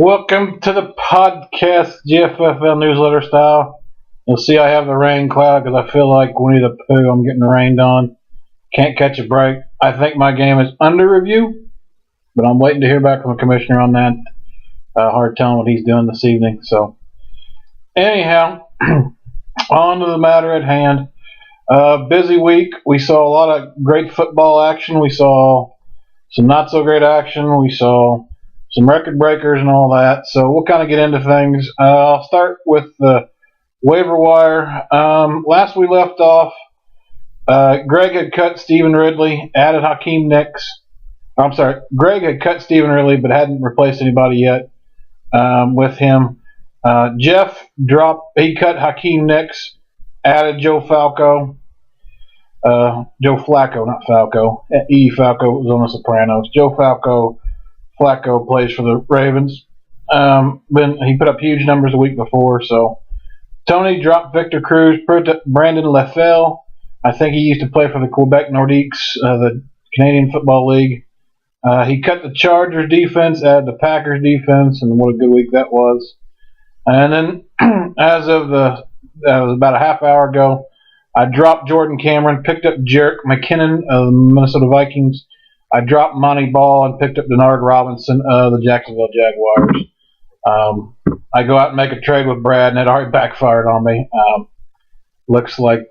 Welcome to the podcast, Gffl newsletter style. You'll see I have the rain cloud because I feel like Winnie the Pooh. I'm getting rained on. Can't catch a break. I think my game is under review, but I'm waiting to hear back from the commissioner on that. Hard telling what he's doing this evening. So, anyhow, on to the matter at hand. Busy week. We saw a lot of great football action. We saw some not so great action. We saw some record breakers and all that. So we'll kind of get into things. I'll start with the waiver wire. Last we left off, Greg had cut Stephen Ridley, added Hakeem Nicks. I'm sorry, Greg had cut Stephen Ridley but hadn't replaced anybody yet with him. Jeff he cut Hakeem Nicks, added Joe Flacco, not Falco. Falco was on the Sopranos. Joe Flacco plays for the Ravens. He put up huge numbers the week before. So Tony dropped Victor Cruz, put up Brandon Gffl. I think he used to play for the Quebec Nordiques, the Canadian Football League. He cut the Chargers defense, added the Packers defense, and what a good week that was. And then, as of that was about a half hour ago, I dropped Jordan Cameron, picked up Jerick McKinnon of the Minnesota Vikings. I dropped Monty Ball and picked up Denard Robinson of the Jacksonville Jaguars. I go out and make a trade with Brad, and it already backfired on me. Looks like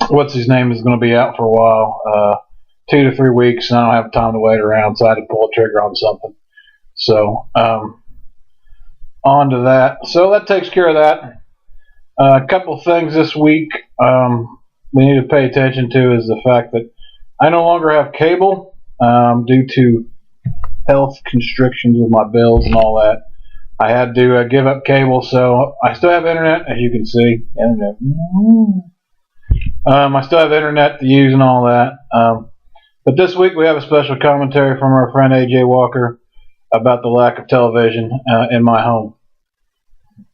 what's his name is going to be out for a while, 2 to 3 weeks, and I don't have time to wait around, so I had to pull a trigger on something. So on to that. So that takes care of that. A couple things this week we need to pay attention to is the fact that I no longer have cable due to health constrictions with my bills and all that. I had to give up cable, so I still have internet, as you can see. I still have internet to use and all that. But this week we have a special commentary from our friend A.J. Walker about the lack of television in my home.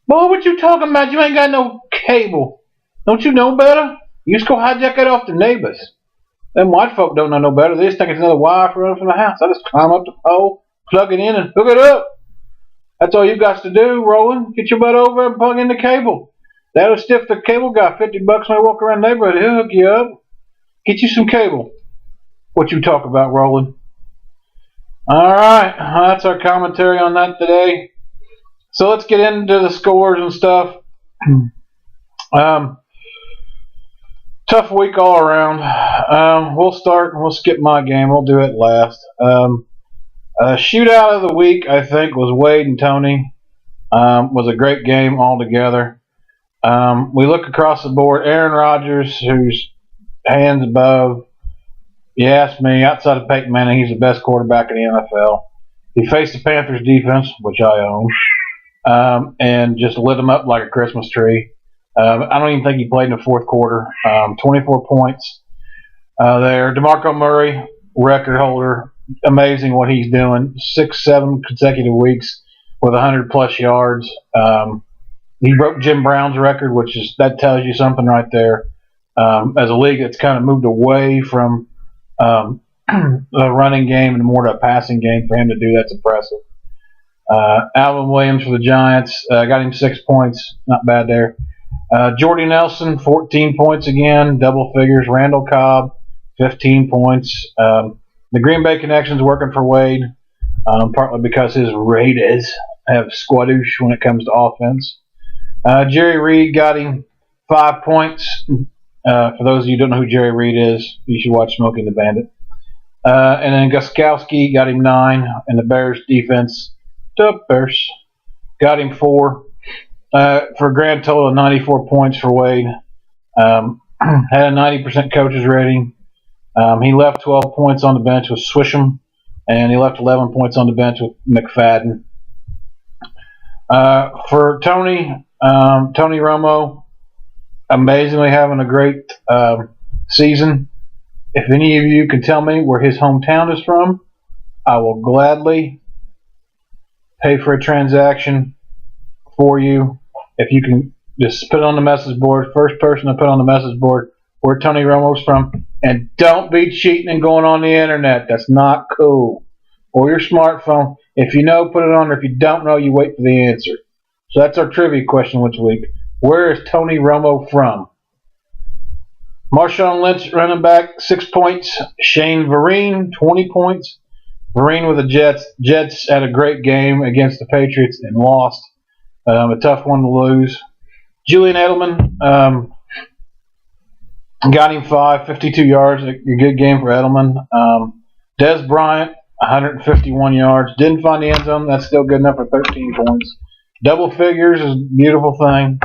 Boy, what you talking about? You ain't got no cable. Don't you know better? You just go hijack it off the neighbors. Them white folk don't know no better. They just think it's another wire running from the house. I just climb up the pole, plug it in, and hook it up. That's all you got to do, Roland. Get your butt over and plug in the cable. That'll stiff the cable guy $50 when I walk around the neighborhood. He'll hook you up. Get you some cable. What you talk about, Roland? All right, that's our commentary on that today. So let's get into the scores and stuff. Tough week all around. We'll start and we'll skip my game. We'll do it last. Shootout of the week, I think, was Wade and Tony. Was a great game altogether. We look across the board. Aaron Rodgers, who's hands above, you ask me, outside of Peyton Manning, he's the best quarterback in the NFL. He faced the Panthers defense, which I own, and just lit them up like a Christmas tree. I don't even think he played in the fourth quarter. 24 points there. DeMarco Murray, record holder. Amazing what he's doing. 6-7 consecutive weeks with 100-plus yards. He broke Jim Brown's record, that tells you something right there. As a league that's kind of moved away from the running game and more to a passing game, for him to do that's impressive. Alvin Williams for the Giants, got him 6 points. Not bad there. Jordy Nelson, 14 points again, double figures. Randall Cobb, 15 points. The Green Bay connection's working for Wade, partly because his Raiders have squadoosh when it comes to offense. Jerry Reed got him 5 points. For those of you who don't know who Jerry Reed is, you should watch Smoking the Bandit. And then Gostkowski got him 9, and the Bears defense, got him 4. For a grand total of 94 points for Wade. Had a 90% coaches rating. He left 12 points on the bench with Swisham, and he left 11 points on the bench with McFadden. For Tony Romo, amazingly having a great season. If any of you can tell me where his hometown is from, I will gladly pay for a transaction for you. If you can just put it on the message board, first person to put on the message board where Tony Romo's from, and don't be cheating and going on the internet. That's not cool. Or your smartphone. If you know, put it on. Or if you don't know, you wait for the answer. So that's our trivia question this week. Where is Tony Romo from? Marshawn Lynch, running back, 6 points. Shane Vereen, 20 points. Vereen with the Jets. Jets had a great game against the Patriots and lost. A tough one to lose. Julian Edelman got him 52 yards. A good game for Edelman. Des Bryant, 151 yards. Didn't find the end zone. That's still good enough for 13 points. Double figures is a beautiful thing.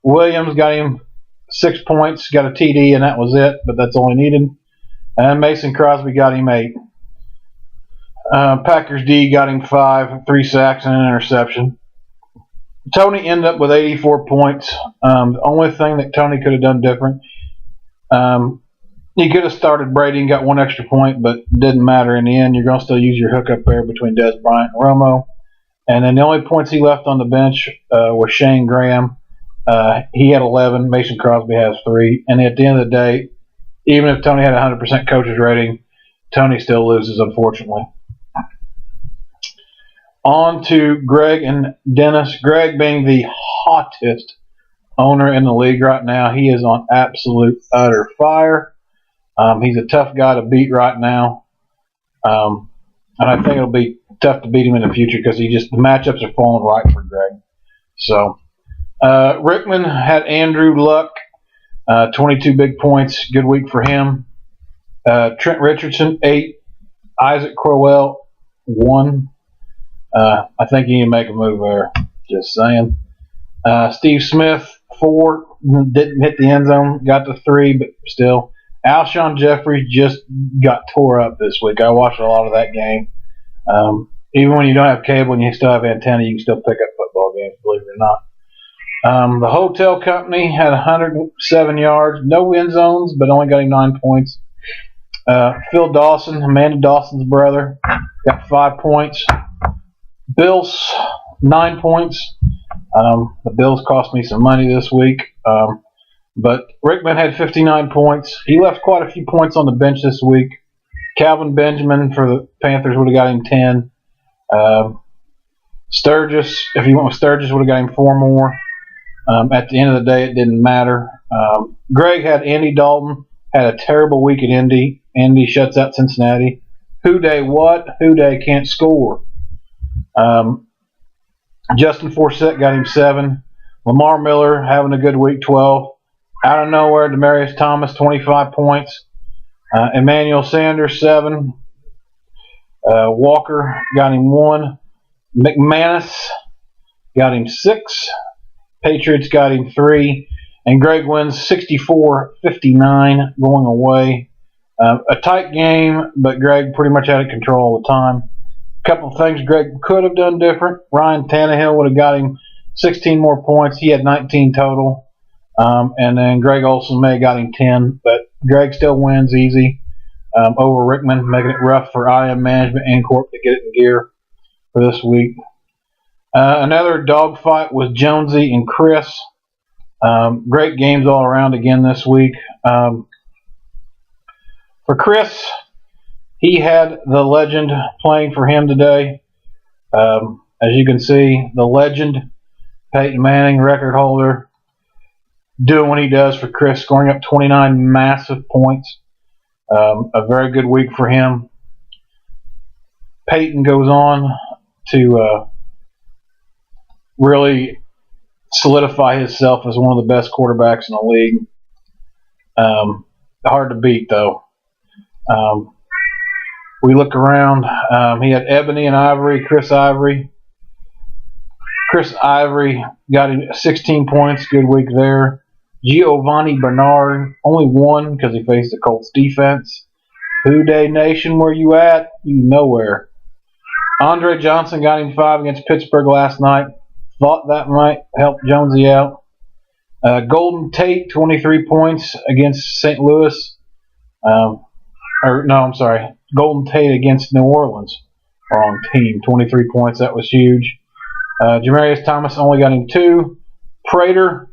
Williams got him 6 points. Got a TD, and that was it, but that's all he needed. And Mason Crosby got him 8. Packers D got him 5, 3 sacks, and an interception. Tony ended up with 84 points. The only thing that Tony could have done different, he could have started Brady and got 1 extra point, but it didn't matter in the end. You're going to still use your hookup there between Des Bryant and Romo. And then the only points he left on the bench was Shane Graham. He had 11. Mason Crosby has 3. And at the end of the day, even if Tony had a 100% coach's rating, Tony still loses, unfortunately. On to Greg and Dennis. Greg being the hottest owner in the league right now. He is on absolute utter fire. He's a tough guy to beat right now. And I think it'll be tough to beat him in the future because the matchups are falling right for Greg. So Rickman had Andrew Luck, 22 big points. Good week for him. Trent Richardson, 8. Isaac Crowell, 1. I think he can make a move there. Just saying. Steve Smith, 4. Didn't hit the end zone. Got to 3, but still. Alshon Jeffries just got tore up this week. I watched a lot of that game. Even when you don't have cable and you still have antenna, you can still pick up football games, believe it or not. The hotel company had 107 yards. No end zones, but only got him 9 points. Phil Dawson, Amanda Dawson's brother, got 5 points. Bills, 9 points. The Bills cost me some money this week. But Rickman had 59 points. He left quite a few points on the bench this week. Calvin Benjamin for the Panthers would have got him 10. Sturgis, if he went with Sturgis, would have got him 4 more. At the end of the day, it didn't matter. Greg had Andy Dalton. Had a terrible week at Indy. Indy shuts out Cincinnati. Who-day what? Who-day can't score. Justin Forsett got him 7. Lamar Miller having a good week, 12. Out of nowhere, Demaryius Thomas, 25 points. Emmanuel Sanders, 7. Walker got him 1. McManus got him 6. Patriots got him 3. And Greg wins 64-59 going away. A tight game, but Greg pretty much had it control all the time. A couple of things Greg could have done different. Ryan Tannehill would have got him 16 more points. He had 19 total. And then Greg Olsen may have got him 10. But Greg still wins easy over Rickman, making it rough for IM Management and Corp to get it in gear for this week. Another dogfight was Jonesy and Chris. Great games all around again this week. For Chris, he had the legend playing for him today. As you can see, the legend, Peyton Manning, record holder, doing what he does for Chris, scoring up 29 massive points. A very good week for him. Peyton goes on to really solidify himself as one of the best quarterbacks in the league. Hard to beat, though. We look around. He had Ebony and Ivory, Chris Ivory. Chris Ivory got him 16 points. Good week there. Giovanni Bernard, only 1 because he faced the Colts defense. Who-day Nation, where you at? You nowhere. Andre Johnson got him 5 against Pittsburgh last night. Thought that might help Jonesy out. Golden Tate, 23 points against St. Louis. Golden Tate against New Orleans. Wrong team. 23 points. That was huge. Demaryius Thomas only got him 2. Prater,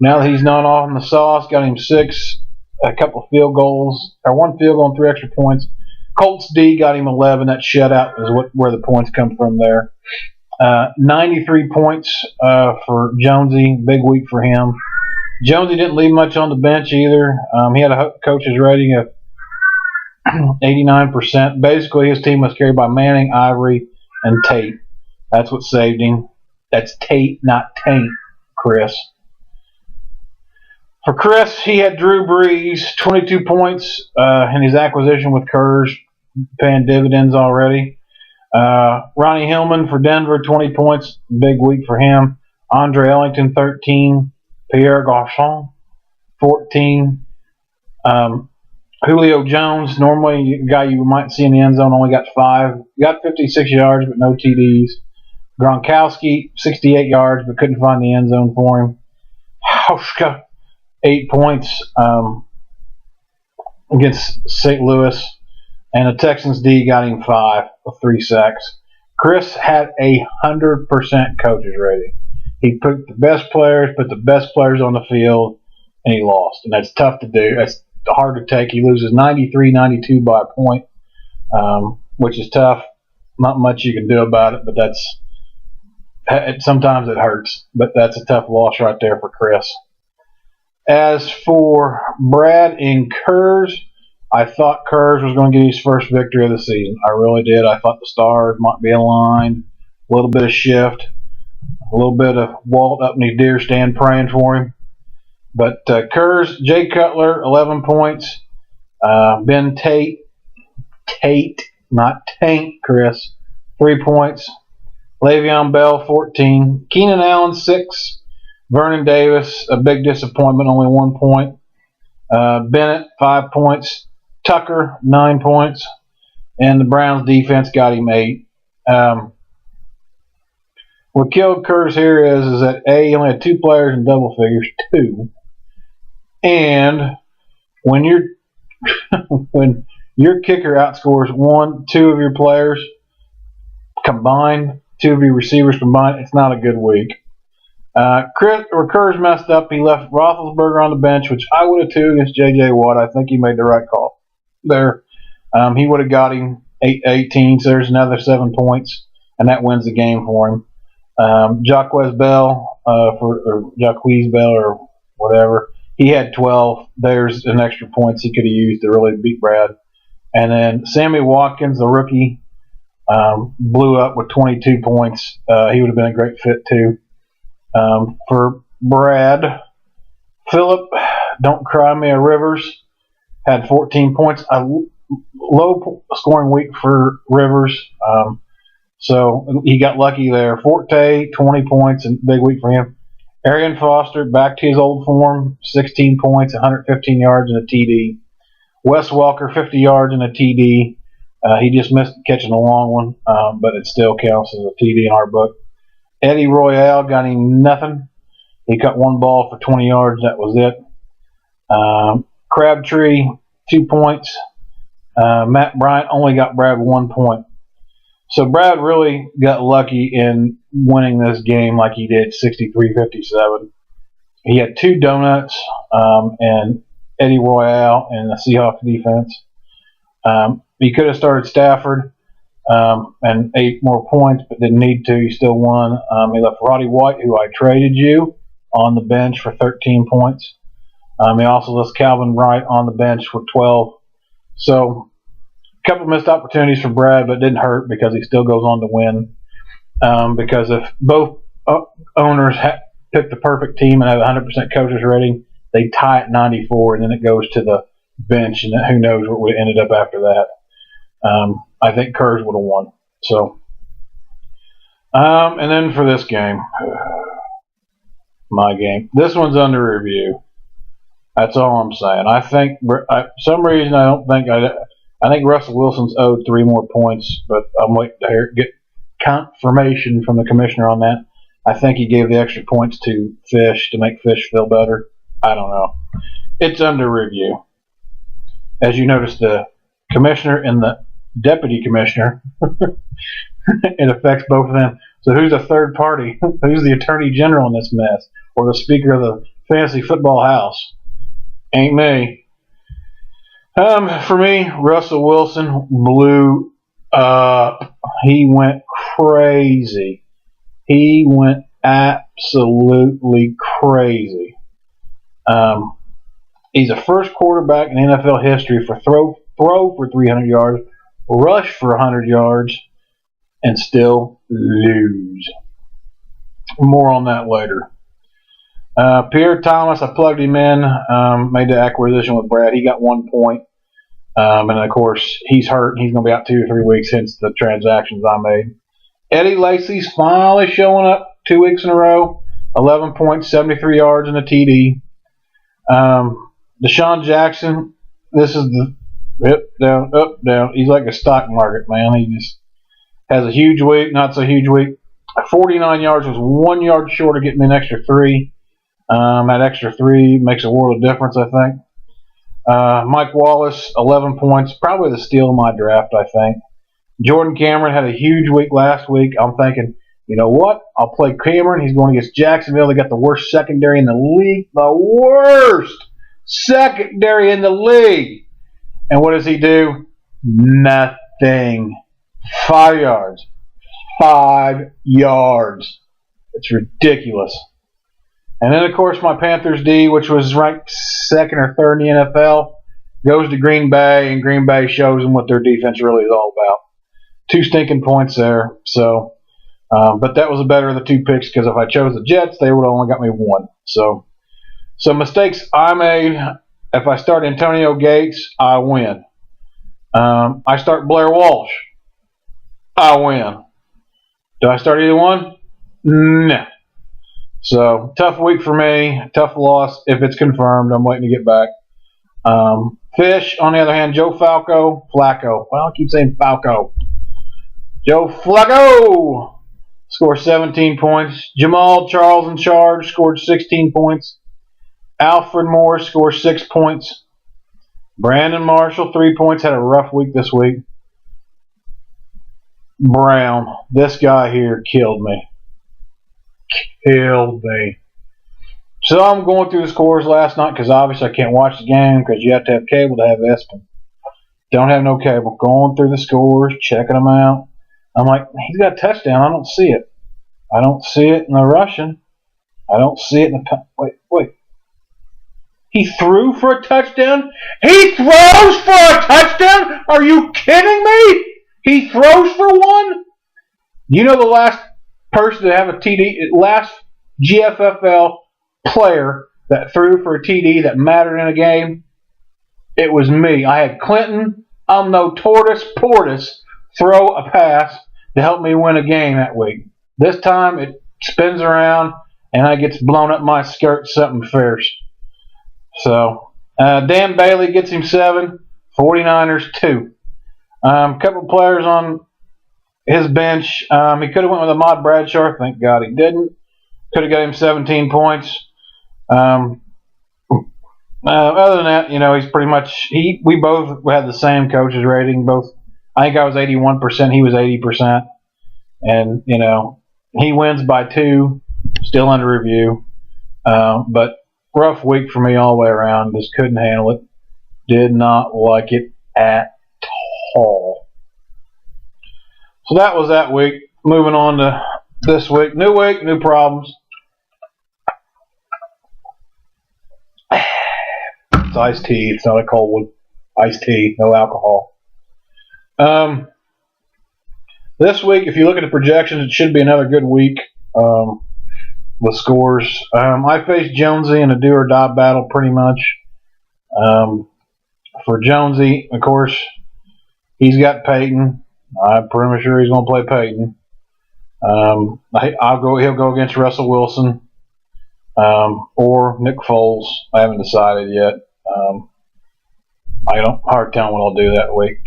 now that he's not off in the sauce, got him 6. A couple of field goals, or 1 field goal and 3 extra points. Colts D got him 11. That shutout is where the points come from there. 93 points for Jonesy. Big week for him. Jonesy didn't leave much on the bench either. He had a coach's rating of 89%. Basically, his team was carried by Manning, Ivory, and Tate. That's what saved him. That's Tate, not Taint, Chris. For Chris, he had Drew Brees, 22 points in his acquisition with Kurz, paying dividends already. Ronnie Hillman for Denver, 20 points. Big week for him. Andre Ellington, 13. Pierre Garçon, 14. Julio Jones, normally a guy you might see in the end zone, only got 5. Got 56 yards, but no TDs. Gronkowski, 68 yards, but couldn't find the end zone for him. Hauschka, 8 points against St. Louis. And the Texans D got him 5 with 3 sacks. Chris had 100% coach's rating. He put the best players on the field, and he lost. And that's tough to do. That's hard to take. He loses 93-92 by a point, which is tough. Not much you can do about it, but sometimes it hurts. But that's a tough loss right there for Chris. As for Brad and Kurz, I thought Kurz was going to get his first victory of the season. I really did. I thought the stars might be aligned. A little bit of shift. A little bit of Walt up in his deer stand praying for him. But Kurz, Jay Cutler, 11 points. Ben Tate, not Taint, Chris, 3 points. Le'Veon Bell, 14. Keenan Allen, 6. Vernon Davis, a big disappointment, only 1 point. Bennett, 5 points. Tucker, 9 points. And the Browns defense got him 8. What killed Kurz here is that he only had 2 players in double figures, 2. And when your kicker outscores 2 of your players combined, 2 of your receivers combined, it's not a good week. Kurz messed up. He left Roethlisberger on the bench, which I would have too against J.J. Watt. I think he made the right call there. He would have got him 8-18, so there's another 7 points, and that wins the game for him. Jacquez Bell, or Jacquez Bell, or whatever, he had 12. There's an extra points he could have used to really beat Brad. And then Sammy Watkins, the rookie, blew up with 22 points. He would have been a great fit too. For Brad, Phillip, Don't Cry Me a Rivers, had 14 points. A low scoring week for Rivers. So he got lucky there. Forte, 20 points, and big week for him. Arian Foster, back to his old form, 16 points, 115 yards, and a TD. Wes Welker, 50 yards and a TD. He just missed catching a long one, but it still counts as a TD in our book. Eddie Royale got him nothing. He caught 1 ball for 20 yards. That was it. Crabtree, 2 points. Matt Bryant only got Brad 1 point. So Brad really got lucky in winning this game like he did, 63-57. He had 2 donuts and Eddie Royale and the Seahawks defense. He could have started Stafford and 8 more points, but didn't need to. He still won. He left Roddy White, who I traded you, on the bench for 13 points. He also left Calvin Wright on the bench for 12. So a couple missed opportunities for Brad, but it didn't hurt because he still goes on to win. Because if both owners pick the perfect team and have 100% coaches rating, they tie at 94, and then it goes to the bench, and who knows what would have ended up after that. I think Kurz would have won. So, and then for this game, my game, this one's under review. That's all I'm saying. I think for some reason I think Russell Wilson's owed 3 more points, but I'm waiting to get confirmation from the commissioner on that. I think he gave the extra points to Fish to make Fish feel better. I don't know. It's under review. As you notice, the commissioner and the deputy commissioner, it affects both of them. So who's a third party? Who's the attorney general in this mess? Or the speaker of the fantasy football house? Ain't me. For me, Russell Wilson blew up. He went crazy. He went absolutely crazy. He's the first quarterback in NFL history for throw for 300 yards, rush for 100 yards, and still lose. More on that later. Pierre Thomas, I plugged him in, made the acquisition with Brad. He got 1 point. And of course, he's hurt. He's going to be out 2 or 3 weeks since the transactions I made. Eddie Lacy's finally showing up 2 weeks in a row. 11 points, 73 yards, and a TD. Deshaun Jackson, this is the up, down. He's like a stock market, man. He just has a huge week, not so huge week. 49 yards was 1 yard short of getting me an extra 3. That extra 3 makes a world of difference, I think. Mike Wallace, 11 points, probably the steal of my draft, I think. Jordan Cameron had a huge week last week. I'm thinking, you know what? I'll play Cameron. He's going against Jacksonville. They got the worst secondary in the league. The worst secondary in the league. And what does he do? Nothing. 5 yards. 5 yards. It's ridiculous. And then, of course, my Panthers D, which was ranked 2nd or 3rd in the NFL, goes to Green Bay, and Green Bay shows them what their defense really is all about. 2 stinking points there. So, but that was the better of the 2 picks, because if I chose the Jets, they would have only got me 1. So mistakes I made. If I start Antonio Gates, I win. I start Blair Walsh, I win. Do I start either one? No. So, tough week for me. Tough loss. If it's confirmed, I'm waiting to get back. Fish, on the other hand, Joe Flacco. Well, I keep saying Falco. Joe Flacco scored 17 points. Jamal Charles in charge scored 16 points. Alfred Morris scored 6 points. Brandon Marshall, 3 points. Had a rough week this week. Brown, this guy here killed me. So I'm going through the scores last night, because obviously I can't watch the game because you have to have cable to have ESPN. Don't have no cable. Going through the scores, checking them out. I'm like, he's got a touchdown. I don't see it. I don't see it in the rushing. I don't see it in the... Wait. He threw for a touchdown? He throws for a touchdown? Are you kidding me? He throws for one? You know the last person to have a TD, last GFFL player that threw for a TD that mattered in a game? It was me. I had Clinton, I'm no Tortoise Portis, throw a pass to help me win a game that week. This time it spins around and I gets blown up my skirt something fierce. So, Dan Bailey gets him 7, 49ers 2. Couple players on his bench. He could have went with Ahmad Bradshaw. Thank God he didn't. Could have got him 17 points. Other than that, he's pretty much... We both had the same coach's rating. Both, I think I was 81%. He was 80%. And, he wins by 2. Still under review. But rough week for me all the way around. Just couldn't handle it. Did not like it at all. So that was that week. Moving on to this week. New week, new problems. It's iced tea. It's not a cold one. Iced tea, no alcohol. This week, if you look at the projections, it should be another good week. With scores. I faced Jonesy in a do or die battle pretty much. For Jonesy, of course, he's got Peyton. I'm pretty sure he's going to play Peyton. He'll go against Russell Wilson or Nick Foles. I haven't decided yet. I don't hard telling what I'll do that week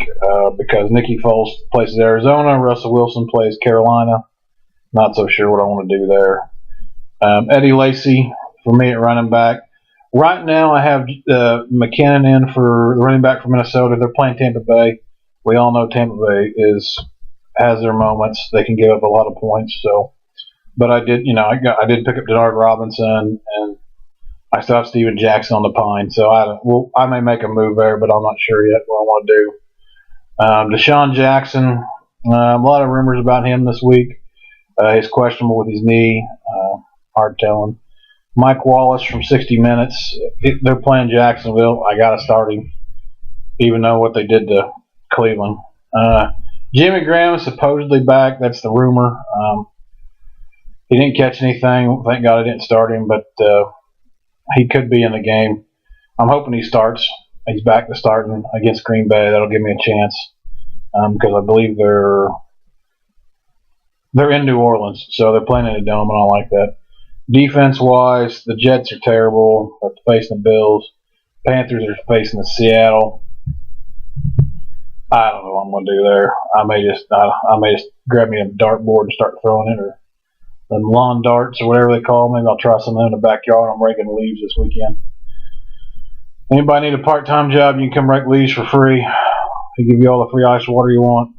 because Nicky Foles plays Arizona, Russell Wilson plays Carolina. Not so sure what I want to do there. Eddie Lacy for me at running back. Right now I have McKinnon in for the running back for Minnesota. They're playing Tampa Bay. We all know Tampa Bay has their moments. They can give up a lot of points. So, but I did pick up Denard Robinson, and I still have Steven Jackson on the pine, so I may make a move there, but I'm not sure yet what I want to do. Deshaun Jackson, a lot of rumors about him this week. He's questionable with his knee. Hard telling. Mike Wallace from 60 Minutes. They're playing Jacksonville. I got to start him, even though what they did to Cleveland. Jimmy Graham is supposedly back. That's the rumor. He didn't catch anything. Thank God I didn't start him, but he could be in the game. I'm hoping he starts. He's back to starting against Green Bay. That'll give me a chance because I believe they're in New Orleans, so they're playing in a dome, and I like that. Defense-wise, the Jets are terrible. They're facing the Bills. Panthers are facing the Seattle. I don't know what I'm going to do there. I may just grab me a dartboard and start throwing it, or them lawn darts or whatever they call them. Maybe I'll try something in the backyard. I'm raking leaves this weekend. Anybody need a part-time job, you can come rake leaves for free. They give you all the free ice water you want.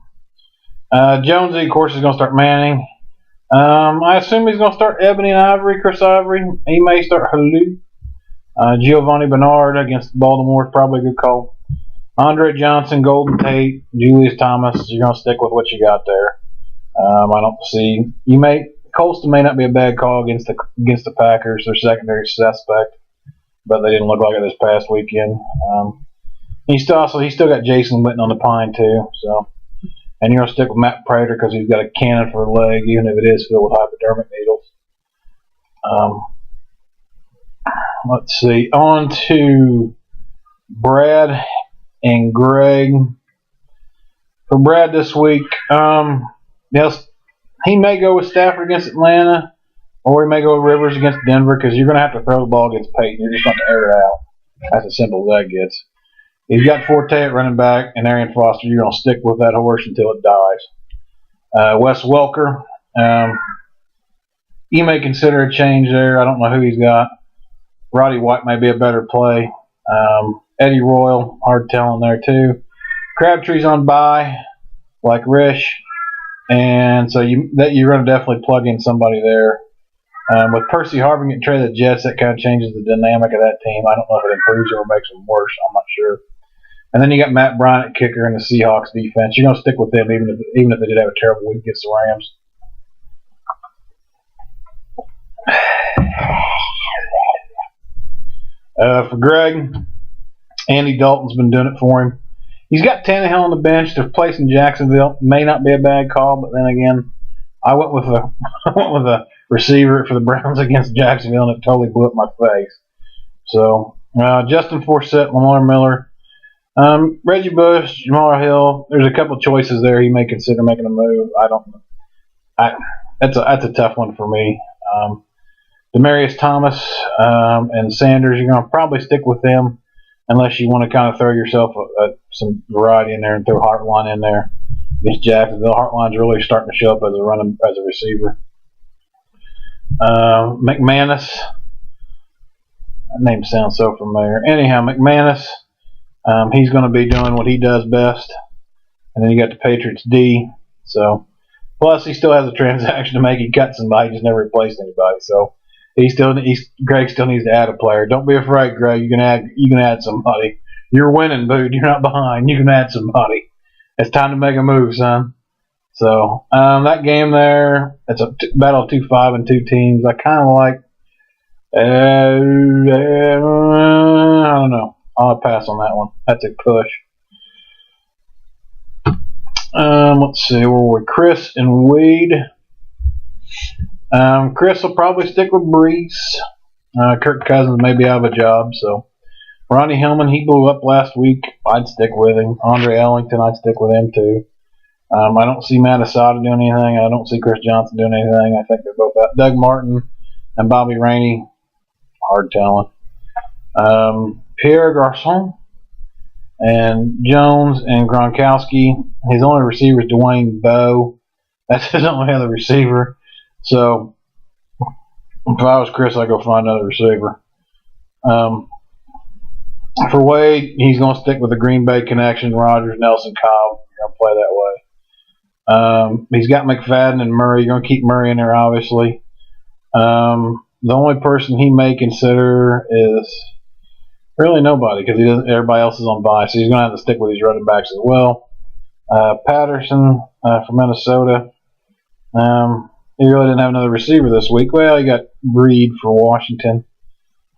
Jonesy, of course, is going to start Manning. I assume he's going to start Ebony and Ivory, Chris Ivory. He may start Halou. Giovanni Bernard against Baltimore is probably a good call. Andre Johnson, Golden Tate, Julius Thomas. You're going to stick with what you got there. I don't see. Colston may not be a bad call against the Packers. Their secondary suspect, but they didn't look like it this past weekend. He's still got Jason Witten on the pine too. So, and you're gonna stick with Matt Prater because he's got a cannon for a leg, even if it is filled with hypodermic needles. Let's see. On to Brad and Greg. For Brad this week, yes, he may go with Stafford against Atlanta, or he may go with Rivers against Denver because you're going to have to throw the ball against Peyton. You're just going to air it out. That's as simple as that gets. He's got Forte at running back and Arian Foster. You're going to stick with that horse until it dies. Wes Welker, you may consider a change there. I don't know who he's got. Roddy White may be a better play. Eddie Royal, hard telling there too. Crabtree's on bye, like Rish. And so you're going to definitely plug in somebody there. With Percy Harvin getting traded to the Jets, that kind of changes the dynamic of that team. I don't know if it improves or makes them worse. I'm not sure. And then you got Matt Bryant at kicker in the Seahawks defense. You're going to stick with them even if they did have a terrible week against the Rams. For Greg, Andy Dalton's been doing it for him. He's got Tannehill on the bench. They're placing Jacksonville. May not be a bad call, but then again, I went with a receiver for the Browns against Jacksonville, and it totally blew up my face. So Justin Forsett, Lamar Miller, Reggie Bush, Jamar Hill. There's a couple choices there. He may consider making a move. I don't know. That's a tough one for me. Demaryius Thomas and Sanders. You're going to probably stick with them unless you want to kind of throw yourself some variety in there and throw Hartline in there against Jacksonville. Hartline's really starting to show up as a receiver. McManus. That name sounds so familiar. Anyhow, McManus. He's going to be doing what he does best. And then you got the Patriots D. So, plus he still has a transaction to make. He cut somebody, he just never replaced anybody. So Greg still needs to add a player. Don't be afraid, Greg. You can add somebody. You're winning, dude. You're not behind. You can add somebody. It's time to make a move, son. So that game there, it's a battle of 2-5 and 2 teams. I kind of like. I don't know. I'll pass on that one. That's a push. Let's see. Where were we? Chris and Wade. Chris will probably stick with Brees. Kirk Cousins may be out of a job, so Ronnie Hillman, he blew up last week. I'd stick with him. Andre Ellington, I'd stick with him too. I don't see Matt Asada doing anything. I don't see Chris Johnson doing anything. I think they're both out. Doug Martin and Bobby Rainey, hard telling. Pierre Garçon and Jones and Gronkowski. His only receiver is Dwayne Bowe. That's his only other receiver. So if I was Chris, I'd go find another receiver. For Wade, he's going to stick with the Green Bay connection, Rodgers, Nelson, Cobb. You're going to play that way. He's got McFadden and Murray. You're going to keep Murray in there, obviously. The only person he may consider is really nobody because everybody else is on bye, so he's going to have to stick with these running backs as well. Patterson from Minnesota. He really didn't have another receiver this week. Well, he got Reed for Washington.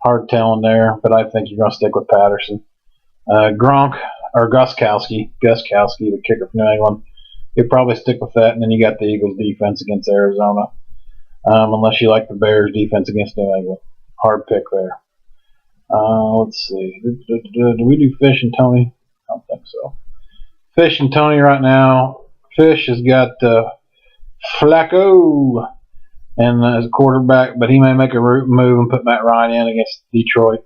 Hard telling there, but I think you're going to stick with Patterson. Gronk or Gostkowski, the kicker from New England. You'll probably stick with that, and then you got the Eagles' defense against Arizona. Unless you like the Bears' defense against New England. Hard pick there. Let's see. Do we do Fish and Tony? I don't think so. Fish and Tony right now. Fish has got Flacco and as a quarterback, but he may make a move and put Matt Ryan in against Detroit.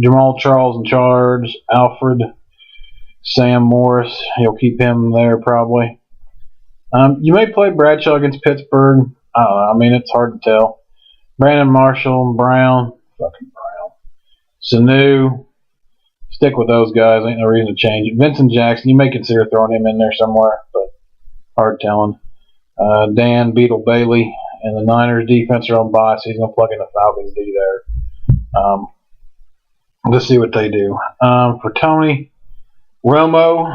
Jamal Charles in charge. Alfred. Sam Morris. He'll keep him there probably. You may play Bradshaw against Pittsburgh. I don't know. I mean, it's hard to tell. Brandon Marshall, Brown. Fucking Brown. Sanu. Stick with those guys. Ain't no reason to change it. Vincent Jackson. You may consider throwing him in there somewhere, but hard telling. Dan Beetle Bailey and the Niners defense are on bye, so he's going to plug in the Falcons D there. Let's see what they do. For Tony, Romo,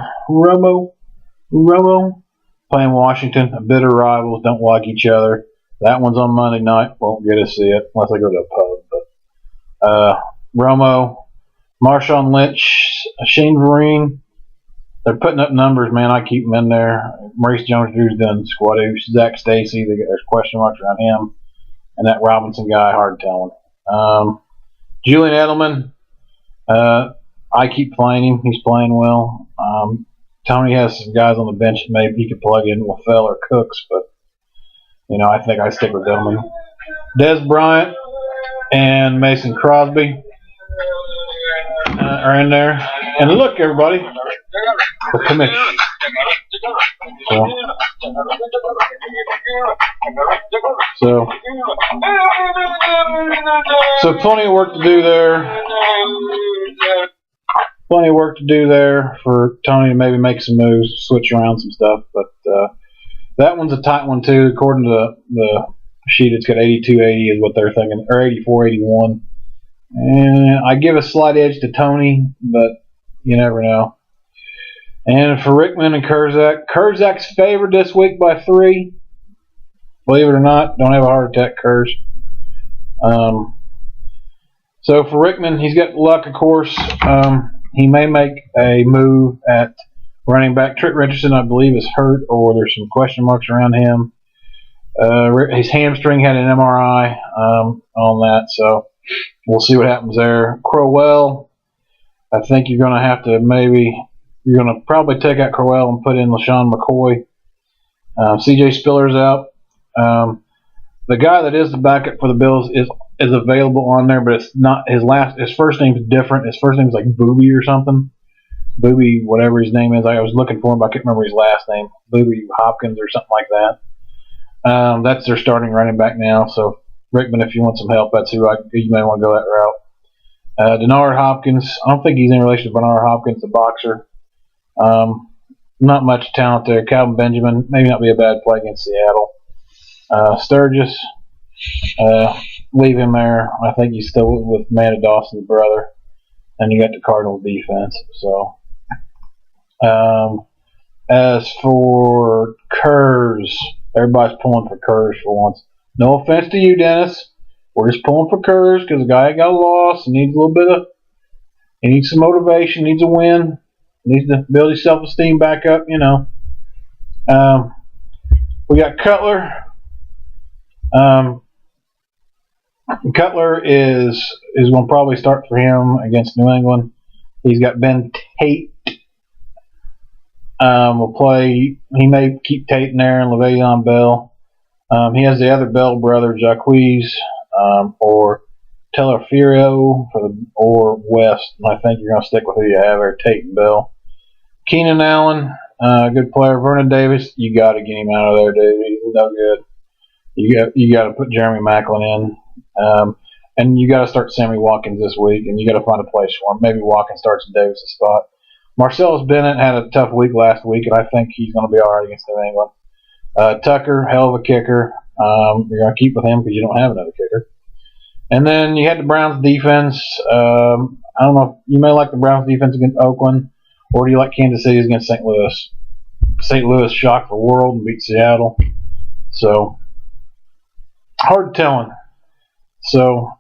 playing Washington. A bitter rivals, don't like each other. That one's on Monday night. Won't get to see it unless I go to a pub. But Romo, Marshawn Lynch, Shane Vereen. They're putting up numbers, man. I keep them in there. Maurice Jones-Drew's done squadoosh. Zach Stacy, there's question marks around him. And that Robinson guy, hard telling. Julian Edelman, I keep playing him. He's playing well. Tony has some guys on the bench that maybe he could plug in with Fell or Cooks, but, I think I stick with Edelman. Des Bryant and Mason Crosby are in there. And look, everybody, the commission. So plenty of work to do there. Plenty of work to do there for Tony to maybe make some moves, switch around some stuff. But that one's a tight one, too. According to the sheet, it's got 82-80 is what they're thinking, or 84-81. And I give a slight edge to Tony, but you never know. And for Rickman and Kurzak's favored this week by 3. Believe it or not, don't have a heart attack, Kurz. So for Rickman, he's got luck, of course. He may make a move at running back. Trent Richardson, I believe, is hurt, or there's some question marks around him. His hamstring had an MRI on that, so we'll see what happens there. Crowell, I think you're going to have to you're going to probably take out Crowell and put in LaShawn McCoy. C.J. Spiller's out. The guy that is the backup for the Bills is available on there, but it's not his first name's different. His first name's like Booby or something. Booby, whatever his name is. I was looking for him, but I can't remember his last name. Booby Hopkins or something like that. That's their starting running back now. So Rickman, if you want some help, that's who you may want to go that route. Denard Hopkins. I don't think he's in relation to Bernard Hopkins, the boxer. Not much talent there. Calvin Benjamin, maybe not be a bad play against Seattle. Sturgis, leave him there. I think he's still with Amanda Dawson's brother. And you got the Cardinals defense. So, as for Kurz, everybody's pulling for Kurz for once. No offense to you, Dennis. We're just pulling for Kurz because the guy got lost. He needs a little bit he needs some motivation, needs a win. Needs to build his self-esteem back up, We got Cutler. Cutler is going to probably start for him against New England. He's got Ben Tate. Will play. He may keep Tate in there and Le'Veon Bell. He has the other Bell brother, Jacquez, or Teleferio or West. And I think you're going to stick with who you have there, Tate and Bell. Keenan Allen, good player. Vernon Davis, you got to get him out of there, dude. He's no good. You got to put Jeremy Maclin in, and you got to start Sammy Watkins this week, and you got to find a place for him. Maybe Watkins starts in Davis' spot. Marcellus Bennett had a tough week last week, and I think he's going to be all right against New England. Tucker, hell of a kicker. You're going to keep with him because you don't have another kicker. And then you had the Browns defense. I don't know. You may like the Browns defense against Oakland, or do you like Kansas City against St. Louis? St. Louis shocked the world and beat Seattle. So, hard telling. So,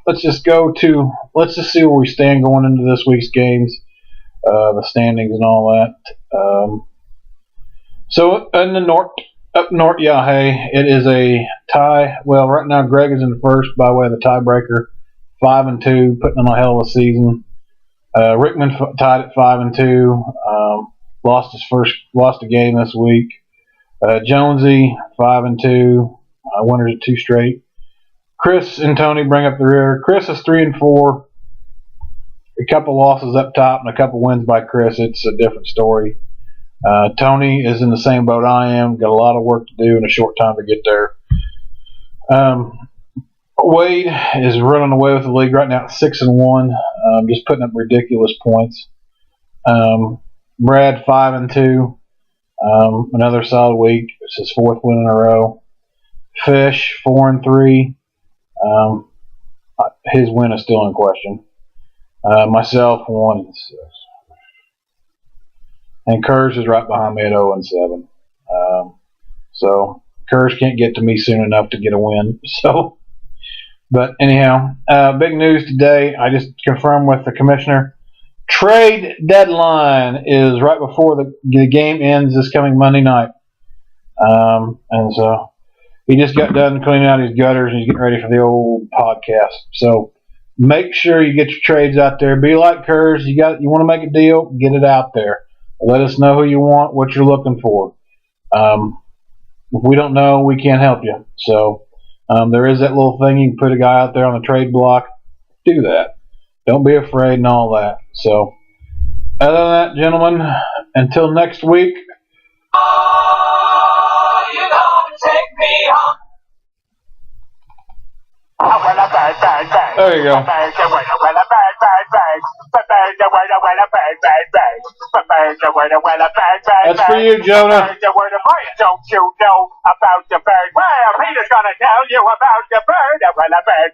let's just see where we stand going into this week's games, the standings and all that. So, in the up north, yeah, hey, it is a tie. Well, right now Greg is in first by way of the tiebreaker, 5-2, putting on a hell of a season. Rickman tied at 5-2, lost a game this week. Jonesy 5-2, winners of 2 straight. Chris and Tony bring up the rear. Chris is 3-4. A couple losses up top and a couple wins by Chris. It's a different story. Tony is in the same boat I am. Got a lot of work to do in a short time to get there. Wade is running away with the league right now at 6-1, just putting up ridiculous points. Brad 5-2, another solid week. It's his 4th win in a row. Fish 4-3. His win is still in question. Myself 1-6. And Kurz is right behind me at 0-7. So Kurz can't get to me soon enough to get a win. So, but anyhow, big news today. I just confirmed with the commissioner. Trade deadline is right before the game ends this coming Monday night. And so he just got done cleaning out his gutters and he's getting ready for the old podcast. So make sure you get your trades out there. Be like Kurz. You want to make a deal, get it out there. Let us know who you want, what you're looking for. If we don't know, we can't help you. So there is that little thing. You can put a guy out there on the trade block. Do that. Don't be afraid and all that. So other than that, gentlemen, until next week. Oh, you're gonna take me home. There you go. That's for you, Jonah. Don't you know about the bird? Well, Peter's gonna tell you about the bird. Well, a bird.